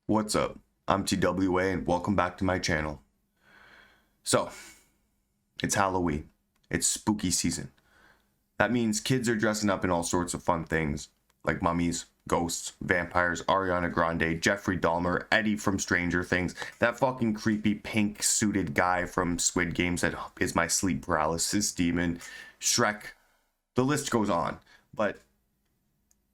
What's up? I'm TWA and welcome back to my channel. So, it's Halloween. It's spooky season. That means kids are dressing up in all sorts of fun things, like mummies, ghosts, vampires, Ariana Grande, Jeffrey Dahmer, Eddie from Stranger Things, that fucking creepy pink suited guy from Squid Games that is my sleep paralysis demon, Shrek. The list goes on. But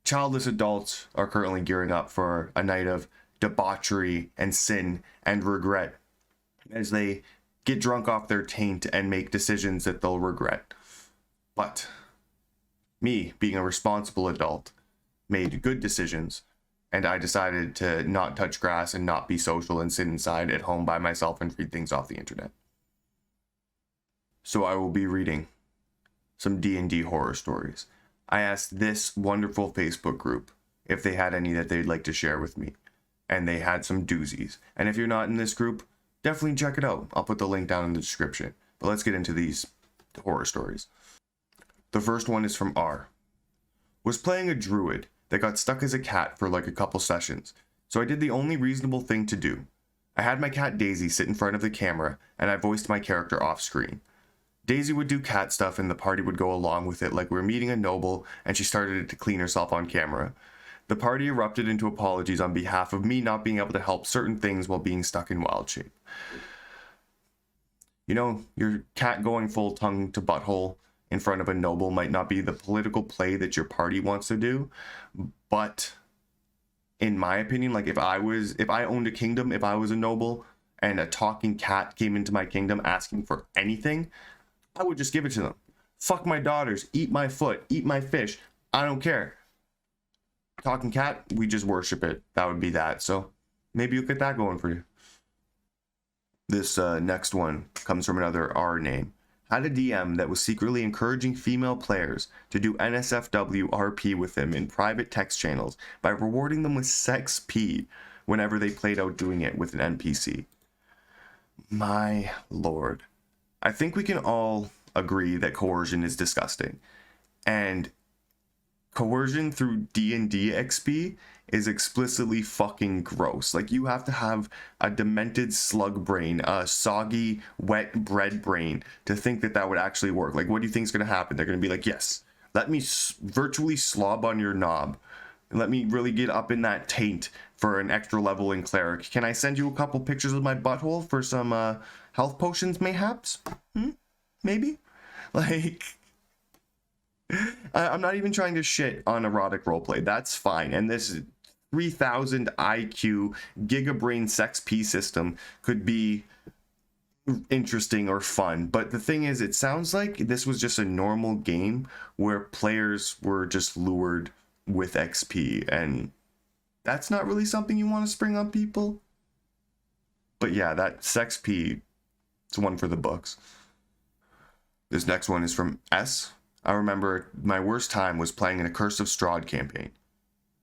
childless adults are currently gearing up for a night of debauchery and sin and regret as they get drunk off their taint and make decisions that they'll regret. But me, being a responsible adult, made good decisions, and I decided to not touch grass and not be social and sit inside at home by myself and read things off the internet. So I will be reading some D&D horror stories. I asked this wonderful Facebook group if they had any that they'd like to share with me, and they had some doozies. And if you're not in this group, definitely check it out. I'll put the link down in the description. But let's get into these horror stories. The first one is from R. Was playing a druid that got stuck as a cat for like a couple sessions, so I did the only reasonable thing to do. I had my cat Daisy sit in front of the camera, and I voiced my character off screen. Daisy would do cat stuff and the party would go along with it like we were meeting a noble, and she started to clean herself on camera. The party erupted into apologies on behalf of me not being able to help certain things while being stuck in wild shape. You know, your cat going full tongue to butthole in front of a noble might not be the political play that your party wants to do, but in my opinion, like if I owned a kingdom, if I was a noble and a talking cat came into my kingdom asking for anything, I would just give it to them. Fuck my daughters, eat my foot, eat my fish, I don't care. Talking cat, we just worship it. That would be that. So maybe you'll get that going for you. This next one comes from another R name. Had a DM that was secretly encouraging female players to do NSFW RP with him in private text channels by rewarding them with sex P whenever they played out doing it with an NPC. My lord. I think we can all agree that coercion is disgusting. And coercion through D&D XP is explicitly fucking gross. Like, you have to have a demented slug brain, a soggy, wet bread brain to think that that would actually work. Like, what do you think is going to happen? They're going to be like, yes, let me virtually slob on your knob. Let me really get up in that taint for an extra level in cleric. Can I send you a couple pictures of my butthole for some health potions, mayhaps? Maybe? Like, I'm not even trying to shit on erotic roleplay. That's fine. And this 3000 IQ gigabrain sex P system could be interesting or fun. But the thing is, it sounds like this was just a normal game where players were just lured with XP. And that's not really something you want to spring on people. But yeah, that sex P, it's one for the books. This next one is from S. I remember my worst time was playing in a Curse of Strahd campaign.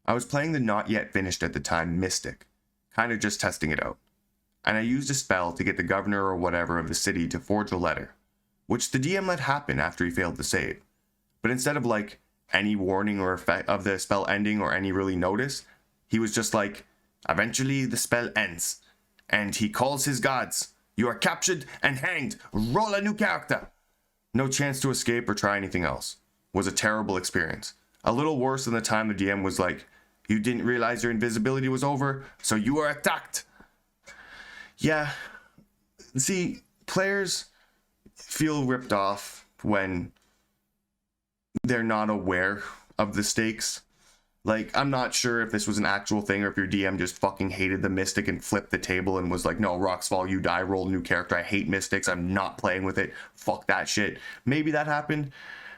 I was playing the not yet finished at the time Mystic, kind of just testing it out. And I used a spell to get the governor or whatever of the city to forge a letter, which the DM let happen after he failed to save. But instead of like any warning or effect of the spell ending or any really notice, he was just like, eventually the spell ends, and he calls his gods. You are captured and hanged. Roll a new character. No chance to escape or try anything else. Was a terrible experience. A little worse than the time the DM was like, you didn't realize your invisibility was over, so you were attacked. Yeah. See, players feel ripped off when they're not aware of the stakes. Like, I'm not sure if this was an actual thing or if your DM just fucking hated the Mystic and flipped the table and was like, no, rocks fall, you die, roll a new character. I hate Mystics. I'm not playing with it. Fuck that shit. Maybe that happened.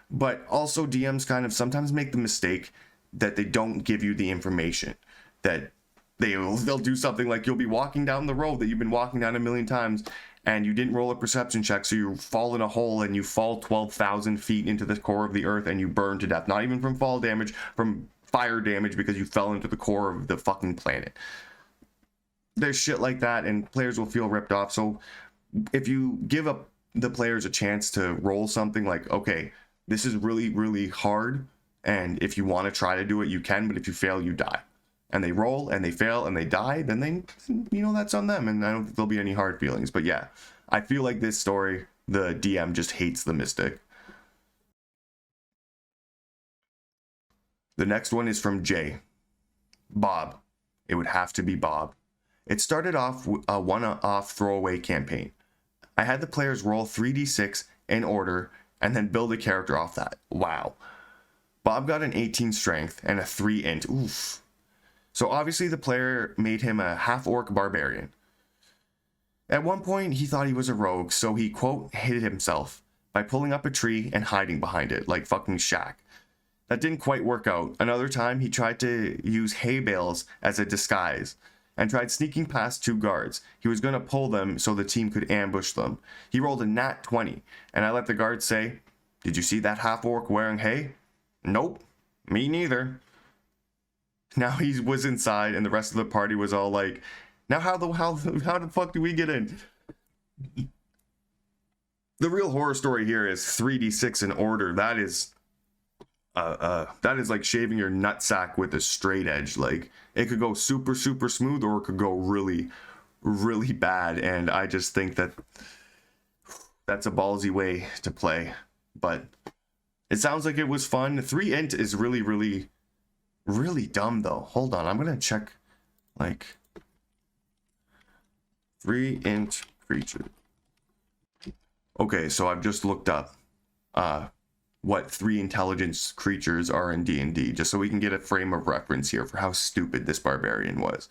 But also DMs kind of sometimes make the mistake that they don't give you the information. That they'll do something like you'll be walking down the road that you've been walking down a million times and you didn't roll a perception check, so you fall in a hole and you fall 12,000 feet into the core of the earth and you burn to death. Not even from fall damage, from fire damage because you fell into the core of the fucking planet. There's shit like that and players will feel ripped off. So if you give up the players a chance to roll something like, okay, this is really, really hard, and if you want to try to do it, you can, but if you fail, you die. and they roll and they fail and they die, then they, that's on them, and I don't think there'll be any hard feelings. But yeah, I feel like this story, the DM just hates the mystic. The next one is from Jay. Bob. It would have to be Bob. It started off a one-off throwaway campaign. I had the players roll 3d6 in order and then build a character off that. Wow. Bob got an 18 strength and a 3 int. Oof. So obviously the player made him a half-orc barbarian. At one point he thought he was a rogue, so he, quote, hid himself by pulling up a tree and hiding behind it like fucking Shaq. That didn't quite work out. Another time he tried to use hay bales as a disguise and tried sneaking past 2 guards. He was going to pull them so the team could ambush them. He rolled a nat 20, and I let the guards say, "Did you see that half-orc wearing hay?" "Nope, me neither." Now he was inside, and the rest of the party was all like, "Now how the fuck do we get in?" The real horror story here is 3d6 in order. That is like shaving your nutsack with a straight edge. Like, it could go super, super smooth, or it could go really, really bad. And I just think that that's a ballsy way to play. But it sounds like it was fun. 3 int is really, really, really dumb, though. Hold on, I'm gonna check, like, 3 int creature. Okay, so I've just looked up what 3 intelligence creatures are in D&D, just so we can get a frame of reference here for how stupid this barbarian was.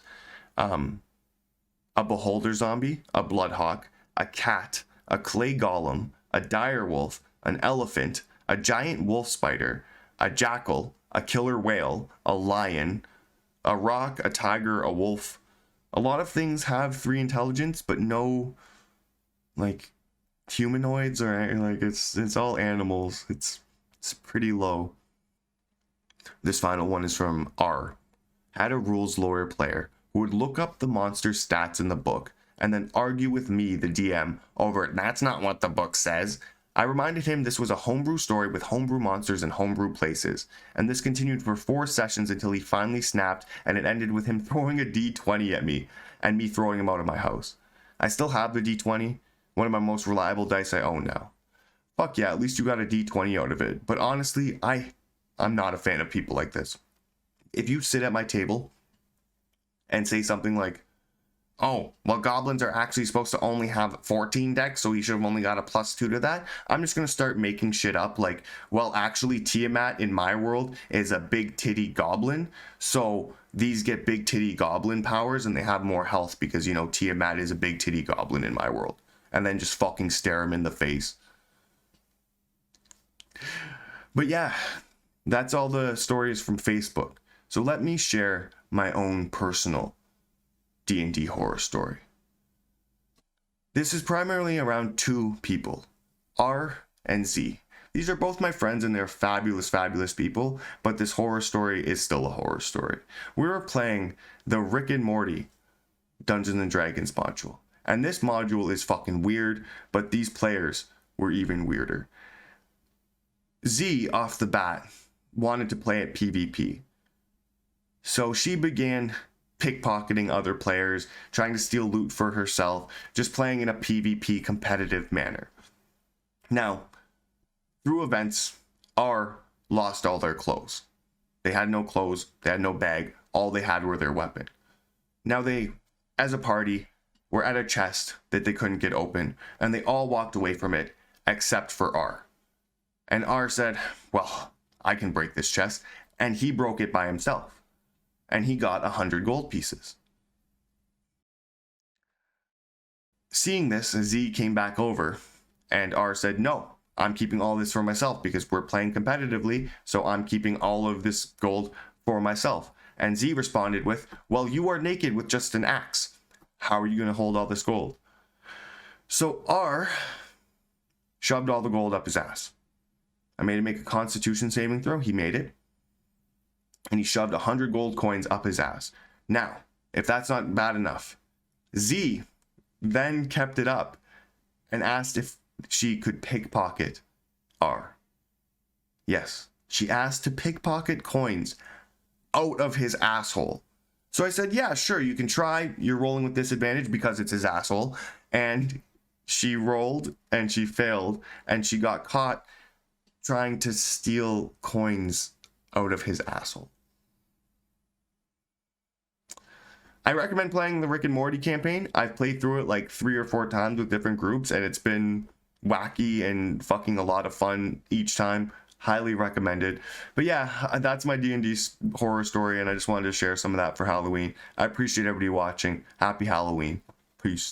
A beholder zombie, a bloodhawk, a cat, a clay golem, a direwolf, an elephant, a giant wolf spider, a jackal, a killer whale, a lion, a rock, a tiger, a wolf. A lot of things have 3 intelligence, but no, like, humanoids, or like, it's all animals. It's pretty low. This final one is from R. Had a rules lawyer player who would look up the monster stats in the book and then argue with me, the DM, over "That's not what the book says." I reminded him this was a homebrew story with homebrew monsters and homebrew places, and this continued for 4 sessions until he finally snapped, and it ended with him throwing a d20 at me and me throwing him out of my house. I still have the d20, one of my most reliable dice I own now. Fuck yeah, at least you got a d20 out of it. But honestly, I'm not a fan of people like this. If you sit at my table and say something like, "Oh, well, goblins are actually supposed to only have 14 dex, so you should have only got a +2 to that," I'm just going to start making shit up like, "Well, actually, Tiamat in my world is a big titty goblin, so these get big titty goblin powers and they have more health because, Tiamat is a big titty goblin in my world." And then just fucking stare him in the face. But yeah, that's all the stories from Facebook. So let me share my own personal D&D horror story. This is primarily around 2 people, R and Z. These are both my friends and they're fabulous, fabulous people, but this horror story is still a horror story. We were playing the Rick and Morty Dungeons and Dragons module. And this module is fucking weird, but these players were even weirder. Z, off the bat, wanted to play at PvP. So she began pickpocketing other players, trying to steal loot for herself, just playing in a PvP competitive manner. Now, through events, R lost all their clothes. They had no clothes, they had no bag, all they had were their weapon. Now they, as a party, were at a chest that they couldn't get open, and they all walked away from it, except for R. And R said, "Well, I can break this chest," and he broke it by himself. And he got 100 gold pieces. Seeing this, Z came back over, and R said, "No, I'm keeping all this for myself because we're playing competitively, so I'm keeping all of this gold for myself." And Z responded with, "Well, you are naked with just an axe. How are you going to hold all this gold?" So R shoved all the gold up his ass. I made him make a constitution saving throw. He made it. And he shoved 100 gold coins up his ass. Now, if that's not bad enough, Z then kept it up and asked if she could pickpocket R. Yes, she asked to pickpocket coins out of his asshole. So I said, yeah, sure, you can try. You're rolling with disadvantage because it's his asshole. And she rolled and she failed, and she got caught trying to steal coins out of his asshole. I recommend playing the Rick and Morty campaign. I've played through it like 3 or 4 times with different groups, and it's been wacky and fucking a lot of fun each time. Highly recommended. But yeah, that's my D&D horror story, and I just wanted to share some of that for Halloween. I appreciate everybody watching. Happy Halloween. Peace.